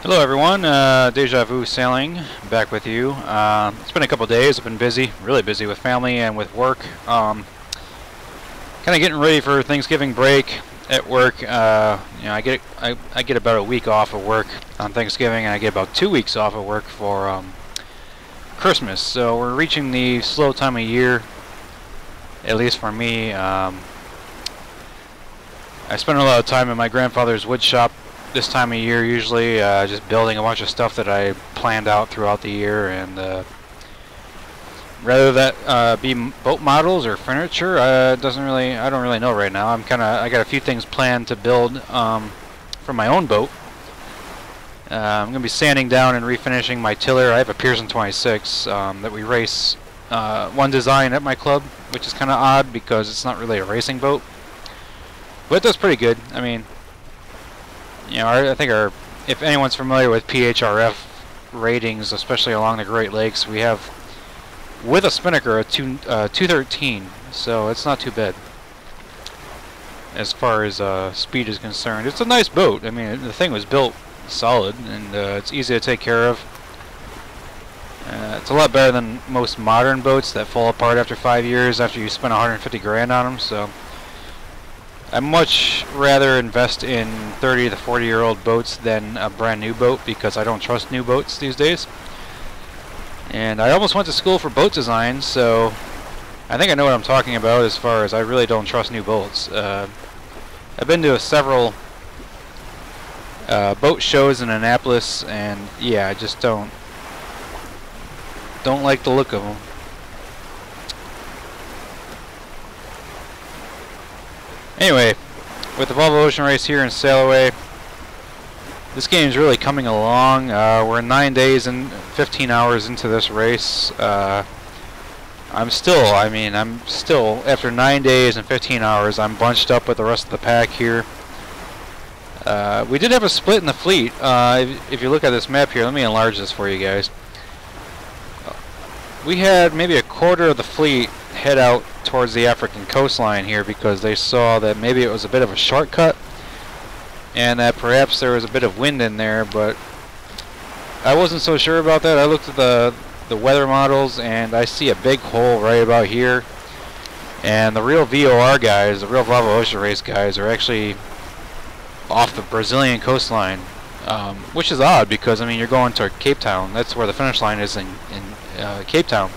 Hello everyone, Deja Vu Sailing, back with you. It's been a couple days. I've been busy, really busy with family and with work. Kind of getting ready for Thanksgiving break at work. I get about a week off of work on Thanksgiving, and I get about 2 weeks off of work for Christmas. So we're reaching the slow time of year, at least for me. I spend a lot of time in my grandfather's wood shop this time of year, usually just building a bunch of stuff that I planned out throughout the year, and whether that be boat models or furniture, I don't really know right now. I got a few things planned to build for my own boat. I'm gonna be sanding down and refinishing my tiller. I have a Pearson 26 that we race one design at my club, which is kind of odd because it's not really a racing boat, but it does pretty good. I mean, I think if anyone's familiar with PHRF ratings, especially along the Great Lakes, we have, with a spinnaker, a 213, so it's not too bad as far as speed is concerned. It's a nice boat. I mean, the thing was built solid, and it's easy to take care of. It's a lot better than most modern boats that fall apart after 5 years after you spend 150 grand on them, so I'd much rather invest in 30 to 40-year-old boats than a brand new boat, because I don't trust new boats these days. And I almost went to school for boat design, so I think I know what I'm talking about as far as I really don't trust new boats. I've been to several boat shows in Annapolis, and yeah, I just don't like the look of them. Anyway, with the Volvo Ocean Race here in Sailaway, this game is really coming along. We're 9 days and 15 hours into this race. I'm still, after 9 days and 15 hours, I'm bunched up with the rest of the pack here. We did have a split in the fleet. If you look at this map here, let me enlarge this for you guys. We had maybe a quarter of the fleet head out towards the African coastline here because they saw that maybe it was a bit of a shortcut and that perhaps there was a bit of wind in there, but I wasn't so sure about that. I looked at the weather models and I see a big hole right about here, and the real VOR guys, the real Volvo Ocean Race guys, are actually off the Brazilian coastline, which is odd because, I mean, you're going to Cape Town. That's where the finish line is in Cape Town.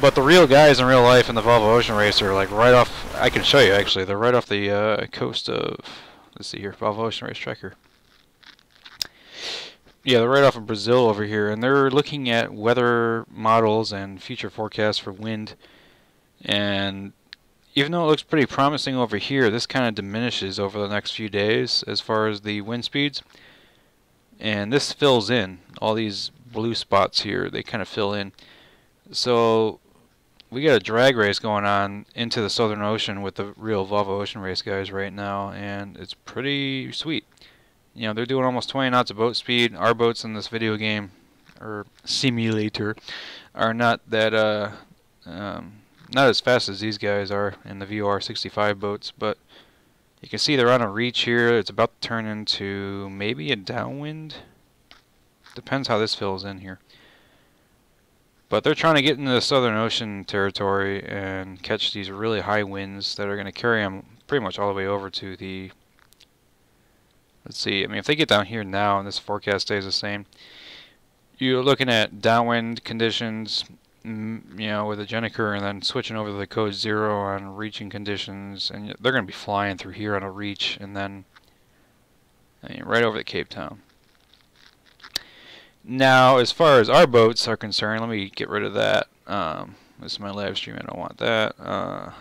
But the real guys in real life in the Volvo Ocean Race are like right off, I can show you actually, they're right off the coast of, let's see here, Volvo Ocean Race Tracker. Yeah, they're right off of Brazil over here, and they're looking at weather models and future forecasts for wind. And even though it looks pretty promising over here, this kind of diminishes over the next few days as far as the wind speeds. And this fills in, all these blue spots here, they kind of fill in. So we got a drag race going on into the Southern Ocean with the real Volvo Ocean Race guys right now, and it's pretty sweet. You know, they're doing almost 20 knots of boat speed. Our boats in this video game, or simulator, are not that not as fast as these guys are in the VOR 65 boats, but you can see they're on a reach here. It's about to turn into maybe a downwind. Depends how this fills in here. But they're trying to get into the Southern Ocean territory and catch these really high winds that are going to carry them pretty much all the way over to the, let's see, I mean, if they get down here now and this forecast stays the same, you're looking at downwind conditions, you know, with a Jenniker, and then switching over to the code 0 on reaching conditions, and they're going to be flying through here on a reach, and then I mean, right over to Cape Town. Now, as far as our boats are concerned, let me get rid of that. This is my live stream. I don't want that.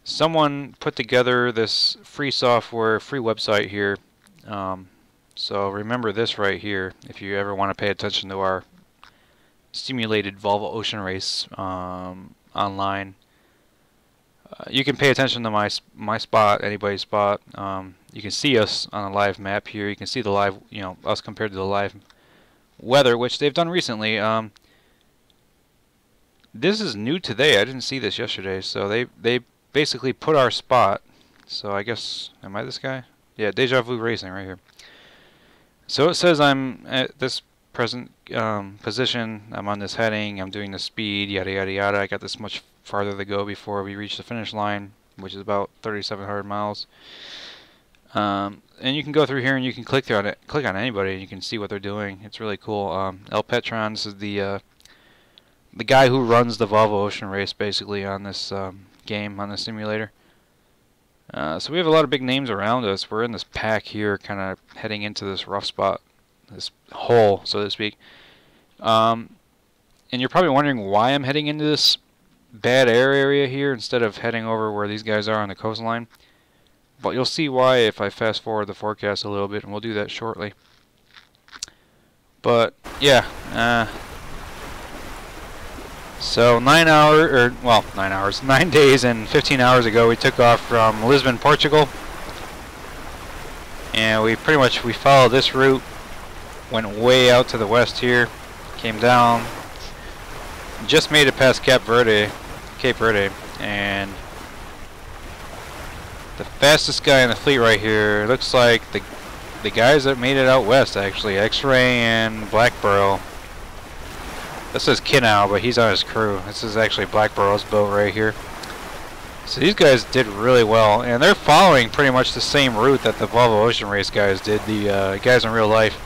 Someone put together this free software, free website here. So remember this right here if you ever want to pay attention to our simulated Volvo Ocean Race online. You can pay attention to my spot, anybody's spot. You can see us on a live map here. You can see the live, you know, us compared to the live weather, which they've done recently. This is new today. I didn't see this yesterday. So they basically put our spot. So I guess, am I this guy? Yeah, Deja Vu Racing right here. So it says I'm at this present position. I'm on this heading. I'm doing the speed. Yada yada yada. I got this much farther to go before we reach the finish line, which is about 3,700 miles. And you can go through here and you can click on it. Click on anybody and you can see what they're doing. It's really cool. El Petron, this is the guy who runs the Volvo Ocean Race basically on this game, on this simulator. So we have a lot of big names around us. We're in this pack here, kind of heading into this rough spot, this hole, so to speak. And you're probably wondering why I'm heading into this bad air area here instead of heading over where these guys are on the coastline. But you'll see why if I fast forward the forecast a little bit, and we'll do that shortly. But yeah, so 9 days and 15 hours ago, we took off from Lisbon, Portugal, and we followed this route, went way out to the west here, came down, just made it past Cape Verde, and the fastest guy in the fleet right here looks like the guys that made it out west, actually, X-Ray and Blackborough. This is Kinau, but he's on his crew. This is actually Blackborough's boat right here. So these guys did really well, and they're following pretty much the same route that the Volvo Ocean Race guys did. The guys in real life,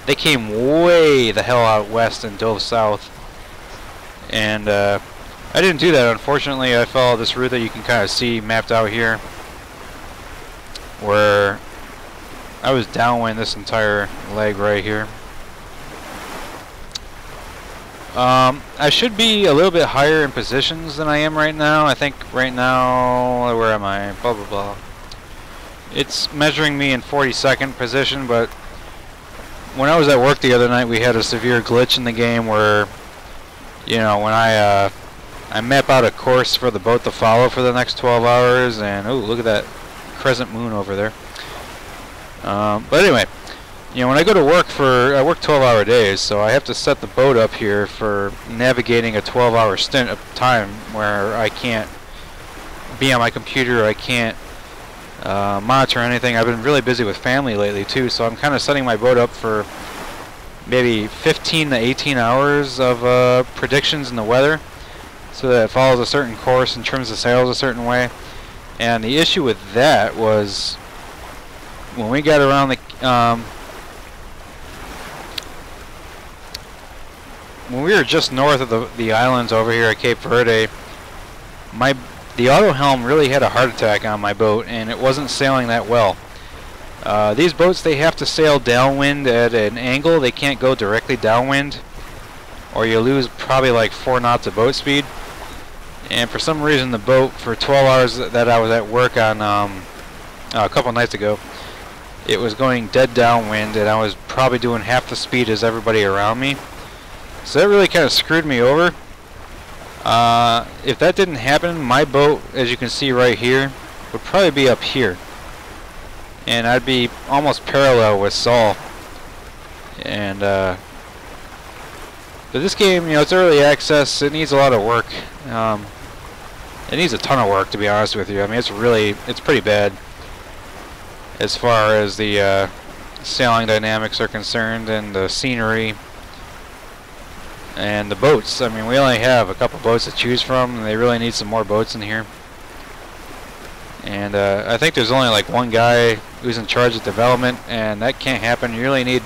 they came way the hell out west and dove south. And I didn't do that, unfortunately. I followed this route that you can kind of see mapped out here, where I was downwind this entire leg right here. I should be a little bit higher in positions than I am right now. I think right now, where am I? Blah, blah, blah. It's measuring me in 42nd position, but when I was at work the other night, we had a severe glitch in the game where, you know, when I map out a course for the boat to follow for the next 12 hours, and, oh, look at that crescent moon over there. But anyway, you know, when I go to work I work 12-hour days, so I have to set the boat up here for navigating a 12-hour stint of time where I can't be on my computer, I can't monitor anything. I've been really busy with family lately too, so I'm kind of setting my boat up for maybe 15 to 18 hours of predictions in the weather, so that it follows a certain course and trims the sails a certain way. And the issue with that was when we got around when we were just north of the islands over here at Cape Verde, the auto helm really had a heart attack on my boat, and it wasn't sailing that well. These boats, they have to sail downwind at an angle. They can't go directly downwind, or you lose probably like 4 knots of boat speed. And for some reason, the boat, for 12 hours that I was at work on a couple nights ago, it was going dead downwind, and I was probably doing half the speed as everybody around me. So that really kind of screwed me over. If that didn't happen, my boat, as you can see right here, would probably be up here. And I'd be almost parallel with Saul. And, but this game, you know, it's early access. It needs a lot of work. It needs a ton of work, to be honest with you. I mean, it's pretty bad as far as the sailing dynamics are concerned, and the scenery. And the boats, I mean, we only have a couple boats to choose from, and they really need some more boats in here. And I think there's only like one guy who's in charge of development, and that can't happen. You really need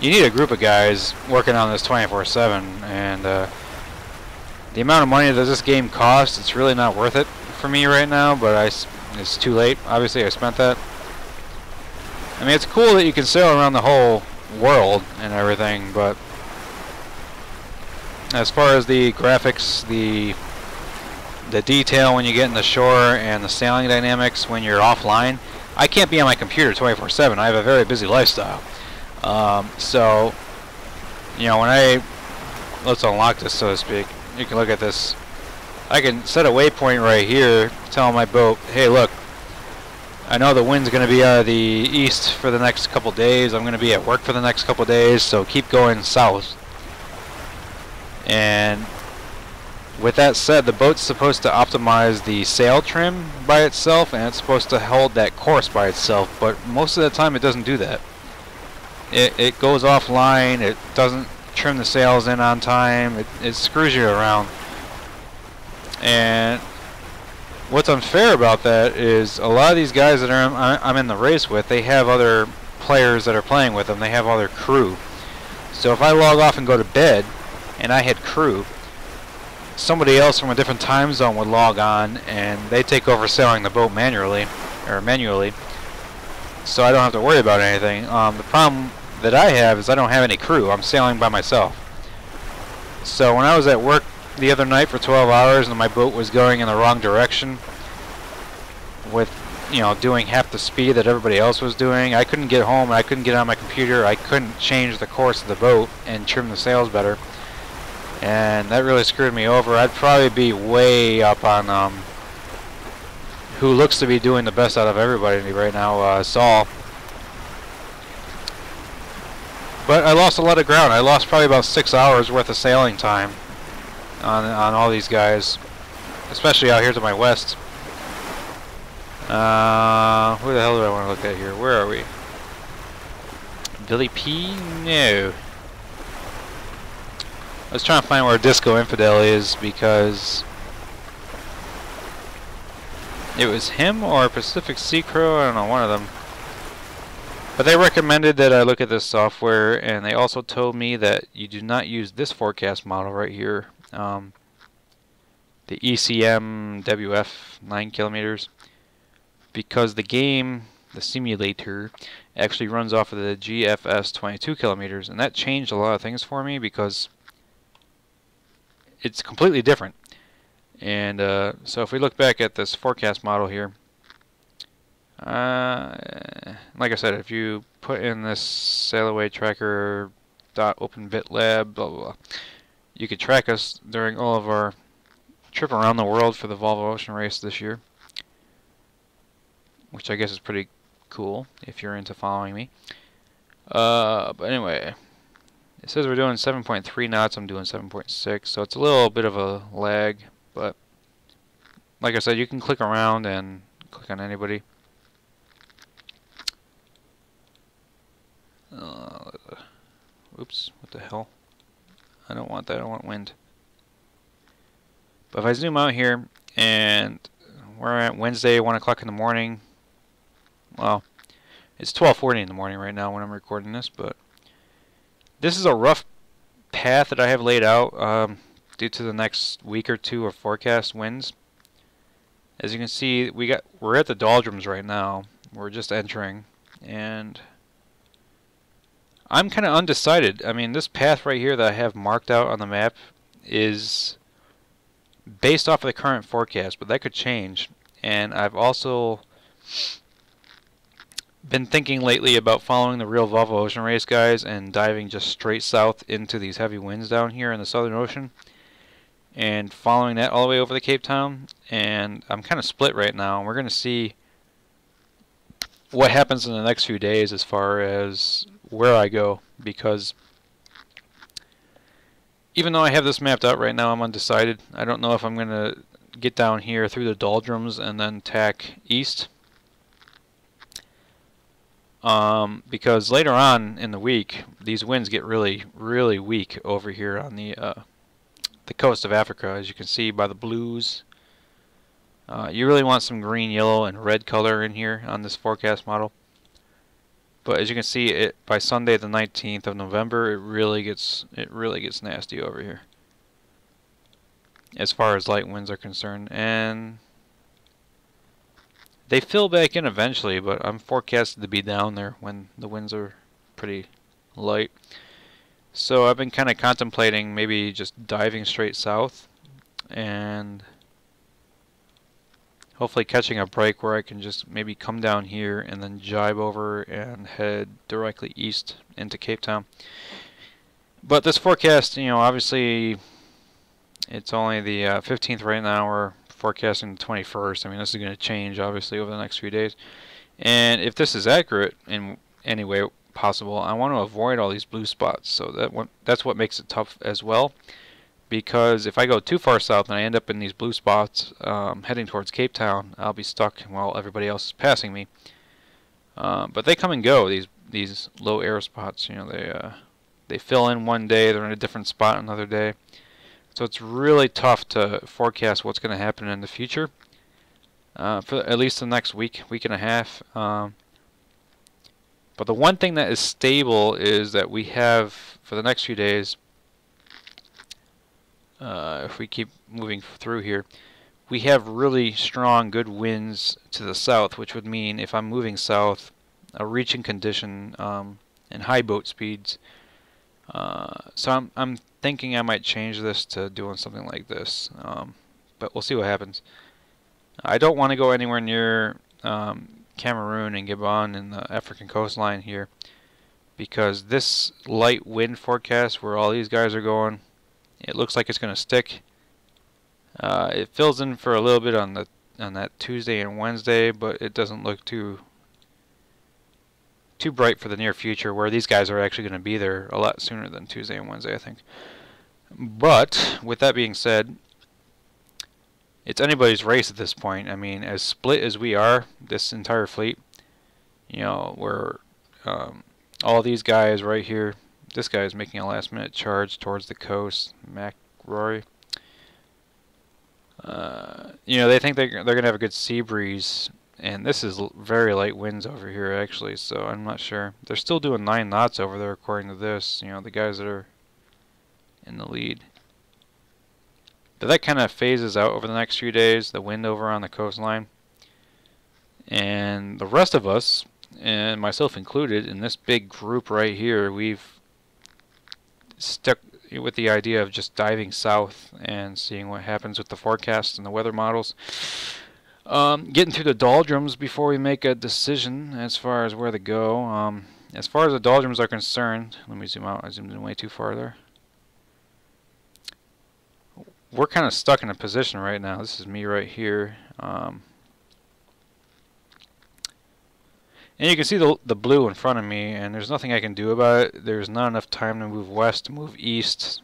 a group of guys working on this 24/7. And the amount of money that this game costs, it's really not worth it for me right now. But it's too late. Obviously, I spent that. I mean, it's cool that you can sail around the whole world and everything, but as far as the graphics, the detail when you get in the shore, and the sailing dynamics when you're offline, I can't be on my computer 24/7. I have a very busy lifestyle. So, you know, let's unlock this, so to speak. You can look at this. I can set a waypoint right here, tell my boat, hey, look, I know the wind's going to be out of the east for the next couple days. I'm going to be at work for the next couple days, so keep going south. And With that said, the boat's supposed to optimize the sail trim by itself, and it's supposed to hold that course by itself, but most of the time it doesn't do that. It goes offline, it doesn't trim the sails in on time, it screws you around. And what's unfair about that is a lot of these guys that I'm in the race with, they have other players that are playing with them, they have other crew. So if I log off and go to bed, and I had crew, somebody else from a different time zone would log on and they take over sailing the boat manually, so I don't have to worry about anything. The problem that I have is I don't have any crew. I'm sailing by myself. So when I was at work the other night for 12 hours and my boat was going in the wrong direction with, you know, doing half the speed that everybody else was doing, I couldn't get home, I couldn't get on my computer, I couldn't change the course of the boat and trim the sails better. And that really screwed me over. I'd probably be way up on who looks to be doing the best out of everybody right now, Saul. But I lost a lot of ground. I lost probably about 6 hours worth of sailing time on all these guys, especially out here to my west. Who the hell do I want to look at here? Where are we? Billy P? No. I was trying to find where Disco Infidel is because it was him or Pacific Sea Crow, I don't know, one of them. But they recommended that I look at this software, and they also told me that you do not use this forecast model right here, the ECM WF 9 kilometers, because the game, the simulator, actually runs off of the GFS 22 kilometers, and that changed a lot of things for me because it's completely different. And so if we look back at this forecast model here, like I said, if you put in this Sailaway tracker .openbitlab, blah blah blah, you could track us during all of our trip around the world for the Volvo Ocean Race this year, which I guess is pretty cool if you're into following me. But anyway, it says we're doing 7.3 knots, I'm doing 7.6, so it's a little bit of a lag, but like I said, you can click around and click on anybody. Oops, what the hell? I don't want that, I want wind. But if I zoom out here, and we're at Wednesday, 1 o'clock in the morning. Well, it's 12:40 in the morning right now when I'm recording this, but this is a rough path that I have laid out due to the next week or two of forecast winds. As you can see, we're at the Doldrums right now. We're just entering, and I'm kind of undecided. I mean, this path right here that I have marked out on the map is based off of the current forecast, but that could change. And I've also been thinking lately about following the real Volvo Ocean Race guys and diving just straight south into these heavy winds down here in the Southern Ocean and following that all the way over to Cape Town. And I'm kind of split right now, and we're going to see what happens in the next few days as far as where I go, because even though I have this mapped out right now, I'm undecided. I don't know if I'm going to get down here through the Doldrums and then tack east, because later on in the week these winds get really, really weak over here on the coast of Africa, as you can see by the blues. You really want some green, yellow, and red color in here on this forecast model. But as you can see, by Sunday the 19th of November, it really gets nasty over here as far as light winds are concerned. And they fill back in eventually, but I'm forecasted to be down there when the winds are pretty light. So I've been kind of contemplating maybe just diving straight south and hopefully catching a break where I can just maybe come down here and then jibe over and head directly east into Cape Town. But this forecast, you know, obviously it's only the 15th right now. We're forecasting the 21st. I mean, this is going to change obviously over the next few days. And if this is accurate in any way possible, I want to avoid all these blue spots. So that's what makes it tough as well. because if I go too far south and I end up in these blue spots heading towards Cape Town, I'll be stuck while everybody else is passing me. But they come and go, these low air spots. You know, they fill in one day, they're in a different spot another day. So it's really tough to forecast what's going to happen in the future, for at least the next week and a half. But the one thing that is stable is that we have, for the next few days, if we keep moving through here, we have really strong, good winds to the south, which would mean if I'm moving south, a reaching condition and high boat speeds. So I'm thinking I might change this to doing something like this, but we'll see what happens. I don't want to go anywhere near Cameroon and Gabon in the African coastline here, because this light wind forecast where all these guys are going, it looks like it's going to stick. It fills in for a little bit on that Tuesday and Wednesday, but it doesn't look too bright for the near future, where these guys are actually going to be there a lot sooner than Tuesday and Wednesday, I think. But with that being said, it's anybody's race at this point. I mean, as split as we are, this entire fleet, you know, we're all these guys right here. This guy is making a last-minute charge towards the coast, McRory. You know, they think they're going to have a good sea breeze. And this is very light winds over here, actually, so I'm not sure. They're still doing 9 knots over there, according to this, you know, the guys that are in the lead. But that kind of phases out over the next few days, the wind over on the coastline. And the rest of us, and myself included, in this big group right here, we've stuck with the idea of just diving south and seeing what happens with the forecasts and the weather models. Getting through the Doldrums before we make a decision as far as where to go. As far as the Doldrums are concerned, let me zoom out. I zoomed in way too far there. We're kind of stuck in a position right now. This is me right here. And you can see the blue in front of me, and there's nothing I can do about it. There's not enough time to move west, to move east.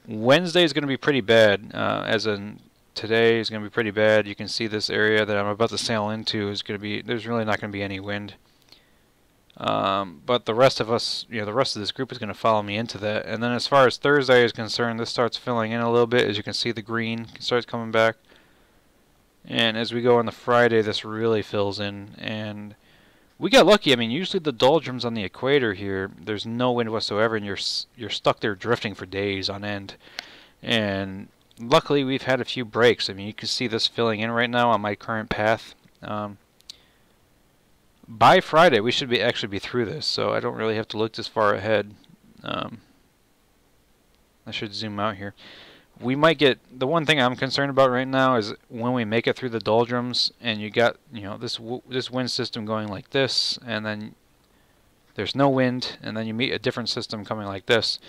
Wednesday is going to be pretty bad, as in today is going to be pretty bad. You can see this area that I'm about to sail into is going to be, there's really not going to be any wind. But the rest of us, you know, the rest of this group is going to follow me into that. And then as far as Thursday is concerned, this starts filling in a little bit. As you can see, the green starts coming back. And as we go on the Friday, this really fills in. And we got lucky. I mean, usually the Doldrums on the equator here, there's no wind whatsoever, and you're stuck there drifting for days on end. And luckily, we've had a few breaks. I mean, you can see this filling in right now on my current path. By Friday, we should actually be through this, so I don't really have to look this far ahead. I should zoom out here. We might get, the one thing I'm concerned about right now is when we make it through the Doldrums, and you got, you know, this wind system going like this, and then there's no wind, and then you meet a different system coming like this.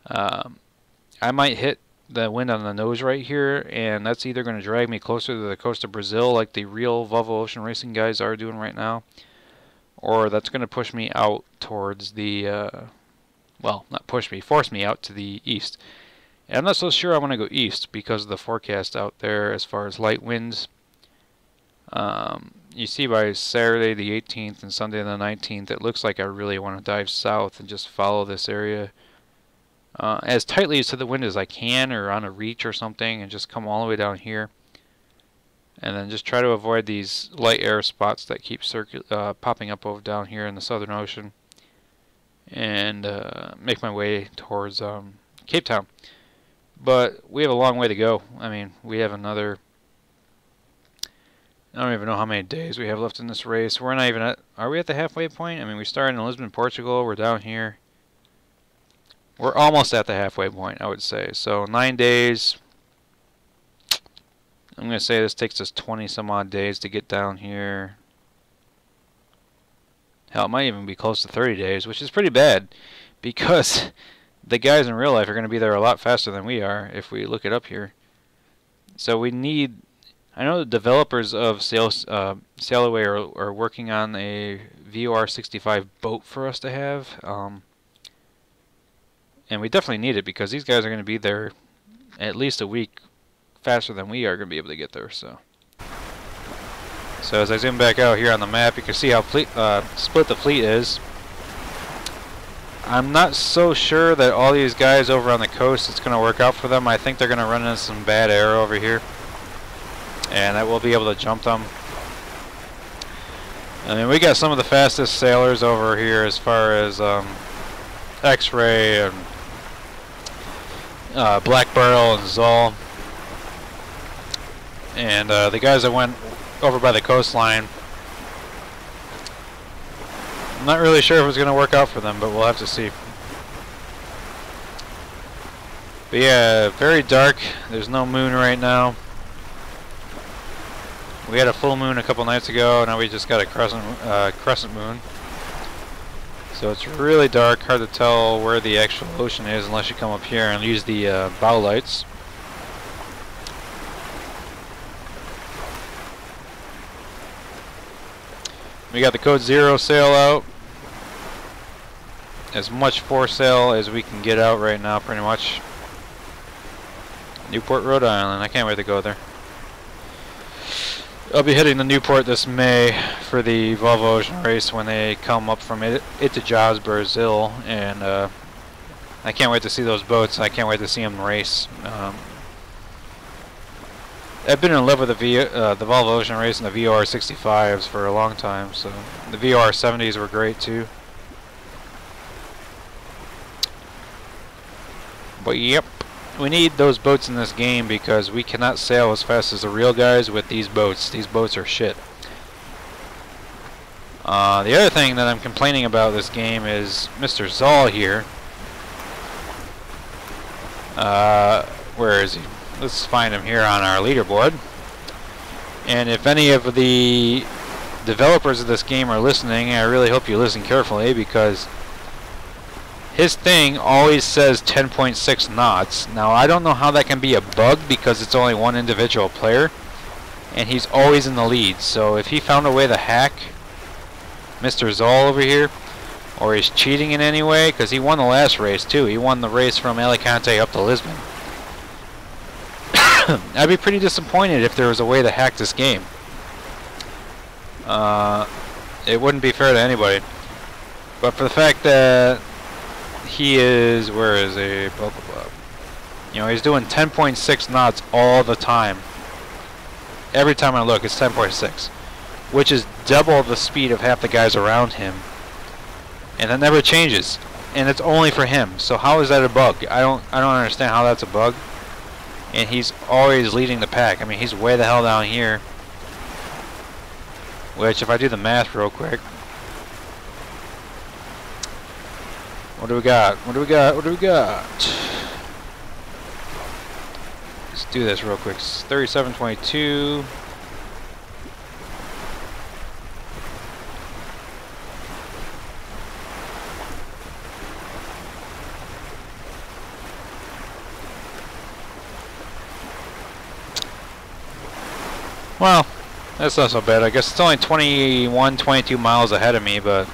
I might hit the wind on the nose right here, and that's either going to drag me closer to the coast of Brazil like the real Volvo Ocean Racing guys are doing right now, or that's going to push me out towards the well, not push me, force me out to the east. And I'm not so sure I want to go east because of the forecast out there as far as light winds. You see by Saturday the 18th and Sunday the 19th, it looks like I really want to dive south and just follow this area as tightly to the wind as I can, or on a reach or something, and just come all the way down here. And then just try to avoid these light air spots that keep popping up over down here in the Southern Ocean. And make my way towards Cape Town. But we have a long way to go. I mean, we have another, I don't even know how many days we have left in this race. We're not even at, are we at the halfway point? I mean, we started in Lisbon, Portugal. We're down here. We're almost at the halfway point, I would say. So 9 days. I'm going to say this takes us 20 some odd days to get down here. Hell, it might even be close to 30 days, which is pretty bad, because the guys in real life are going to be there a lot faster than we are if we look it up here. So we need, I know the developers of Sailaway are working on a VOR 65 boat for us to have. And we definitely need it because these guys are going to be there at least a week faster than we are going to be able to get there. So as I zoom back out here on the map, you can see how split the fleet is. I'm not so sure that all these guys over on the coast, it's going to work out for them. I think they're going to run into some bad air over here, and that we'll be able to jump them. I mean, we got some of the fastest sailors over here as far as X-Ray and Black Barrel and Zoll. And the guys that went over by the coastline, I'm not really sure if it's going to work out for them, but we'll have to see. But yeah, very dark. There's no moon right now. We had a full moon a couple nights ago. Now we just got a crescent moon. So it's really dark. Hard to tell where the actual ocean is unless you come up here and use the bow lights. We got the code 0 sail out. As much foresail as we can get out right now, pretty much. Newport, Rhode Island. I can't wait to go there. I'll be hitting the Newport this May for the Volvo Ocean race when they come up from Itajás, Brazil, and I can't wait to see those boats. I can't wait to see them race. I've been in love with the Volvo Ocean race and the VOR 65s for a long time, so the VOR 70s were great too. But yep, we need those boats in this game because we cannot sail as fast as the real guys with these boats. These boats are shit. The other thing that I'm complaining about this game is Mr. Zoll here. Where is he? Let's find him here on our leaderboard. And if any of the developers of this game are listening, I really hope you listen carefully because his thing always says 10.6 knots. Now I don't know how that can be a bug because it's only one individual player and he's always in the lead. So if he found a way to hack Mr. Zoll over here, or he's cheating in any way, because he won the last race too. He won the race from Alicante up to Lisbon. I'd be pretty disappointed if there was a way to hack this game. It wouldn't be fair to anybody. But for the fact that he is, where is he? Blah, blah, blah. You know, he's doing 10.6 knots all the time. Every time I look, it's 10.6, which is double the speed of half the guys around him. And that never changes. And it's only for him. So how is that a bug? I don't understand how that's a bug. And he's always leading the pack. I mean, he's way the hell down here. Which, if I do the math real quick. What do we got? What do we got? What do we got? Let's do this real quick. 37.22. Well, that's not so bad. I guess it's only 21, 22 miles ahead of me, but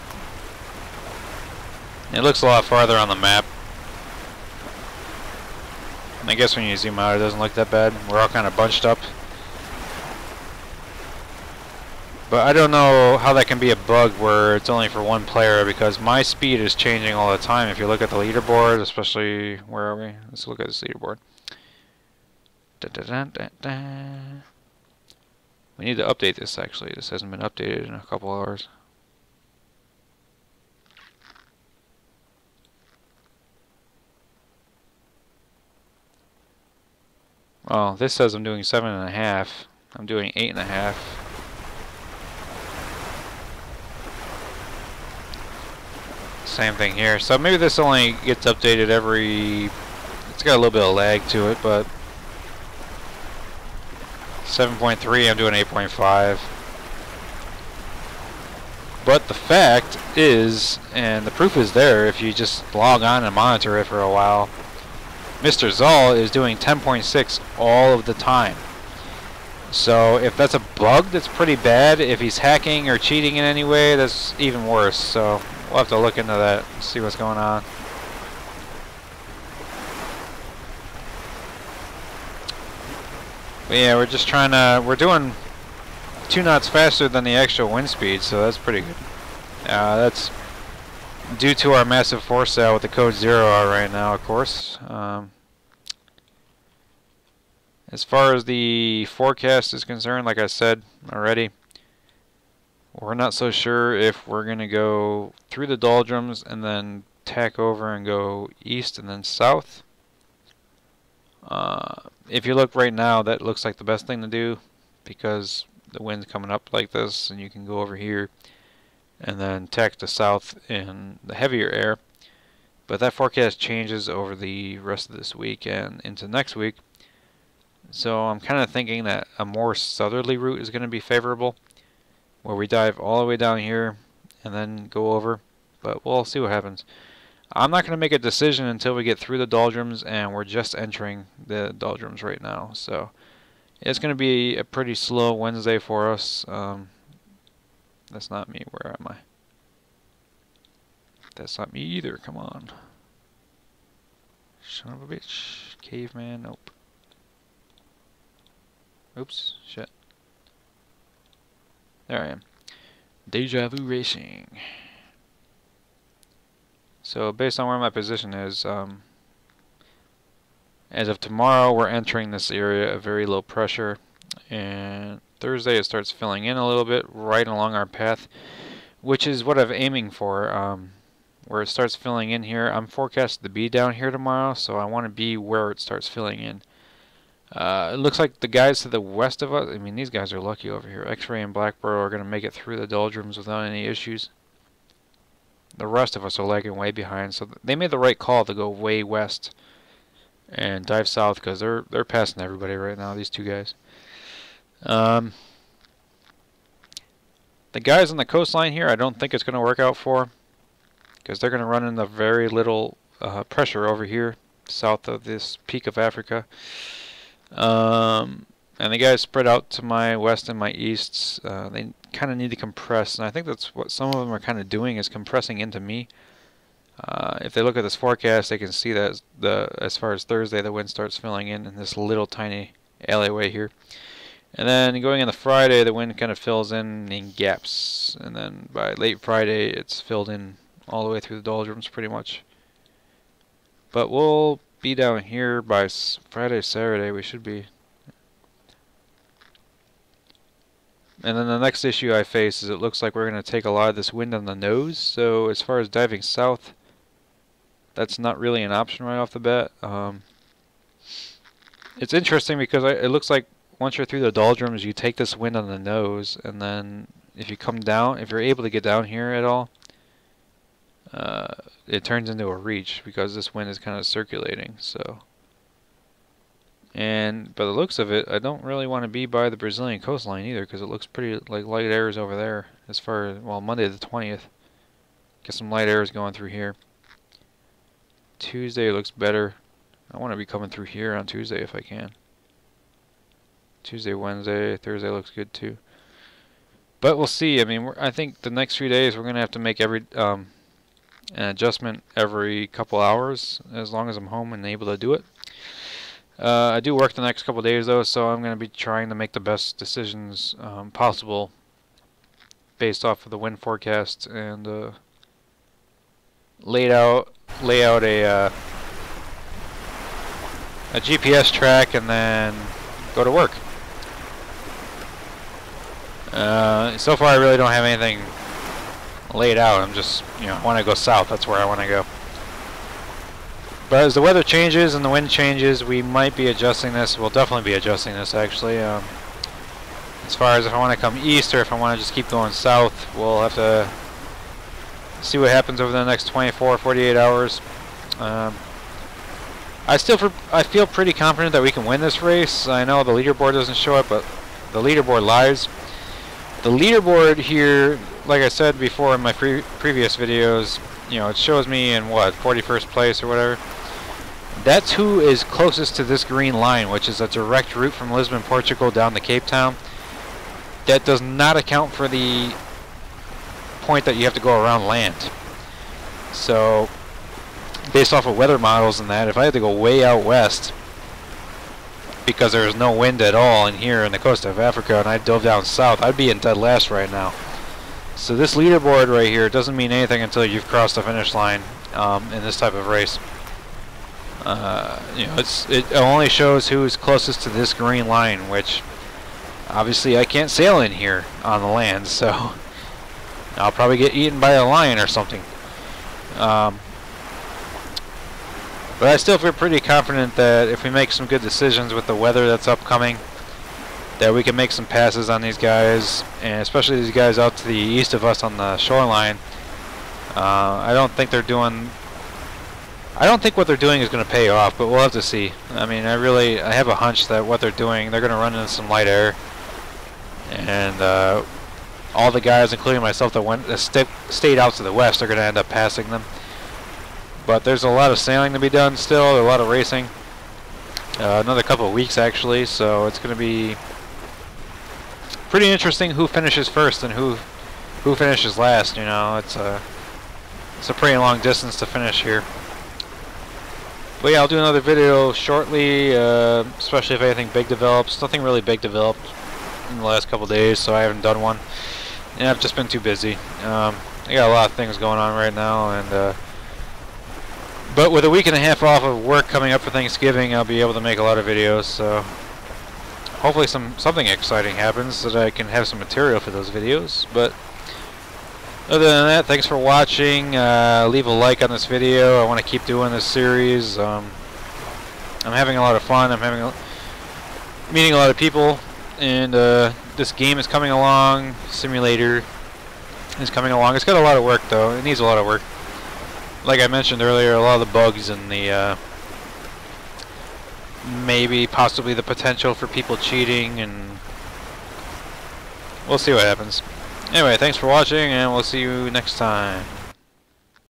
it looks a lot farther on the map. And I guess when you zoom out, it doesn't look that bad. We're all kind of bunched up. But I don't know how that can be a bug where it's only for one player, because my speed is changing all the time. If you look at the leaderboard, especially, where are we? Let's look at this leaderboard. Da, da, da, da, da. We need to update this, actually. This hasn't been updated in a couple hours. Well, this says I'm doing 7.5. I'm doing 8.5. Same thing here. So maybe this only gets updated every... It's got a little bit of lag to it, but... 7.3, I'm doing 8.5. But the fact is, and the proof is there if you just log on and monitor it for a while, Mr. Zoll is doing 10.6 all of the time. So if that's a bug, that's pretty bad. If he's hacking or cheating in any way, that's even worse. So we'll have to look into that and see what's going on. But yeah, we're just trying to, we're doing 2 knots faster than the actual wind speed, so that's pretty good. That's due to our massive foresail with the code 0 out right now, of course. As far as the forecast is concerned, like I said already, we're not so sure if we're going to go through the doldrums and then tack over and go east and then south. If you look right now, that looks like the best thing to do because the wind's coming up like this and you can go over here and then tack to south in the heavier air. But that forecast changes over the rest of this week and into next week. So I'm kind of thinking that a more southerly route is going to be favorable, where we dive all the way down here and then go over. But we'll see what happens. I'm not going to make a decision until we get through the doldrums, and we're just entering the doldrums right now. So it's going to be a pretty slow Wednesday for us. That's not me. Where am I? That's not me either. Come on. Son of a bitch. Caveman. Nope. Oops. Shit. There I am. Deja Vu Racing. So based on where my position is, as of tomorrow we're entering this area of very low pressure, and Thursday it starts filling in a little bit right along our path, which is what I'm aiming for, where it starts filling in here. I'm forecasted to be down here tomorrow, so I want to be where it starts filling in. It looks like the guys to the west of us, I mean, these guys are lucky over here. X-Ray and Blackbird are going to make it through the doldrums without any issues. The rest of us are lagging way behind, so they made the right call to go way west and dive south, because they're passing everybody right now, these two guys. The guys on the coastline here, I don't think it's going to work out for, because they're going to run into very little pressure over here south of this peak of Africa. And the guys spread out to my west and my east, they kind of need to compress, and I think that's what some of them are kind of doing, is compressing into me. If they look at this forecast, they can see that as far as Thursday, the wind starts filling in this little tiny alleyway here. And then going into Friday, the wind kind of fills in gaps, and then by late Friday, it's filled in all the way through the doldrums pretty much. But we'll be down here by Friday, Saturday, we should be. And then the next issue I face is it looks like we're going to take a lot of this wind on the nose, so as far as diving south, that's not really an option right off the bat. It's interesting because it looks like once you're through the doldrums, you take this wind on the nose, and then if you come down, if you're able to get down here at all, it turns into a reach because this wind is kind of circulating. So, and by the looks of it, I don't really want to be by the Brazilian coastline either, because it looks pretty like light airs over there. As far as, well, Monday the 20th, get some light airs going through here. Tuesday looks better. I want to be coming through here on Tuesday if I can. Tuesday, Wednesday, Thursday looks good too. But we'll see. I mean, I think the next few days we're going to have to make an adjustment every couple hours, as long as I'm home and able to do it. I do work the next couple of days though, so I'm going to be trying to make the best decisions possible based off of the wind forecast, and lay out a GPS track and then go to work. So far I really don't have anything laid out. I'm just, I want to go south. That's where I want to go. But as the weather changes and the wind changes, we might be adjusting this. We'll definitely be adjusting this, actually. As far as if I want to come east or if I want to just keep going south, we'll have to see what happens over the next 24 or 48 hours. I feel pretty confident that we can win this race. I know the leaderboard doesn't show it, but the leaderboard lies. The leaderboard here, like I said before in my previous videos, it shows me in what, 41st place or whatever. That's who is closest to this green line, which is a direct route from Lisbon, Portugal down to Cape Town. That does not account for the point that you have to go around land. So, based off of weather models and that, if I had to go way out west, because there was no wind at all in here in the coast of Africa, and I dove down south, I'd be in dead last right now. So this leaderboard right here doesn't mean anything until you've crossed the finish line in this type of race. You know, it only shows who's closest to this green line, which obviously I can't sail in here on the land, so I'll probably get eaten by a lion or something. But I still feel pretty confident that if we make some good decisions with the weather that's upcoming, that we can make some passes on these guys, and especially these guys out to the east of us on the shoreline. I don't think what they're doing is going to pay off, but we'll have to see. I mean, I have a hunch that what they're doing, they're going to run into some light air, and all the guys, including myself, that stayed out to the west are going to end up passing them. But there's a lot of sailing to be done still, a lot of racing. Another couple of weeks actually, so it's going to be pretty interesting who finishes first and who finishes last. You know, it's a pretty long distance to finish here. But yeah, I'll do another video shortly, especially if anything big develops. Nothing really big developed in the last couple of days, so I haven't done one. And I've just been too busy. I got a lot of things going on right now, and but with a week and a half off of work coming up for Thanksgiving, I'll be able to make a lot of videos. So hopefully something exciting happens so that I can have some material for those videos. But other than that, thanks for watching. Leave a like on this video. I want to keep doing this series. I'm having a lot of fun. I'm meeting a lot of people, and this game is coming along. Simulator is coming along. It's got a lot of work though. It needs a lot of work. Like I mentioned earlier, a lot of the bugs and the possibly the potential for people cheating, and we'll see what happens. Anyway, thanks for watching, and we'll see you next time.